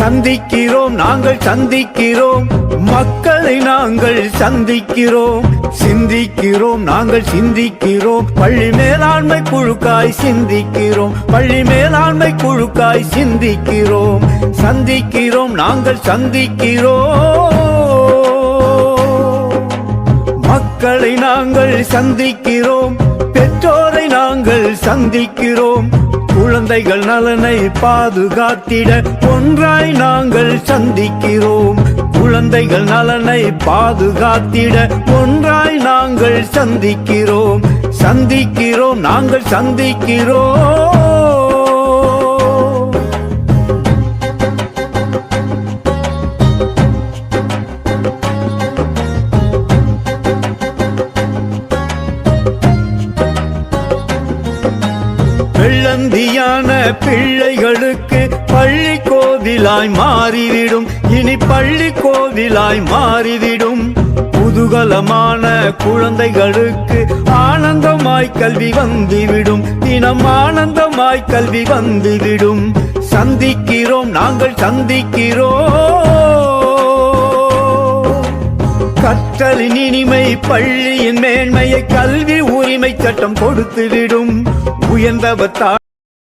சந்திக்கிறோம் நாங்கள் சந்திக்கிறோம், மக்களை நாங்கள் சந்திக்கிறோம். சிந்திக்கிறோம் நாங்கள் சிந்திக்கிறோம், பள்ளி மேலாண்மை குழுக்காய் சிந்திக்கிறோம், பள்ளி மேலாண்மை குழுக்காய் சிந்திக்கிறோம். சந்திக்கிறோம் நாங்கள் சந்திக்கிறோம், மக்களை நாங்கள் சந்திக்கிறோம், பெற்றோரை நாங்கள் சந்திக்கிறோம். குழந்தைகள் நலனை பாதுகாத்திட ஒன்றாய் நாங்கள் சந்திக்கிறோம், குழந்தைகள் நலனை பாதுகாத்திட ஒன்றாய் நாங்கள் சந்திக்கிறோம். சந்திக்கிறோம் நாங்கள் சந்திக்கிறோம். வெள்ளந்தியான பிள்ளைகளுக்கு பள்ளி கோவிலாய் மாறிவிடும், இனி பள்ளி கோவிலாய் மாறிவிடும். குதூகலமான குழந்தைகளுக்கு ஆனந்தமாய் கல்வி வந்துவிடும், தினம் ஆனந்தமாய் கல்வி வந்துவிடும். சந்திக்கிறோம் நாங்கள் சந்திக்கிறோம், கற்றலின் இனிமை பள்ளியின் மேன்மையை கல்வி உரிமை சட்டம் கொடுத்துவிடும். உயர்ந்தவர்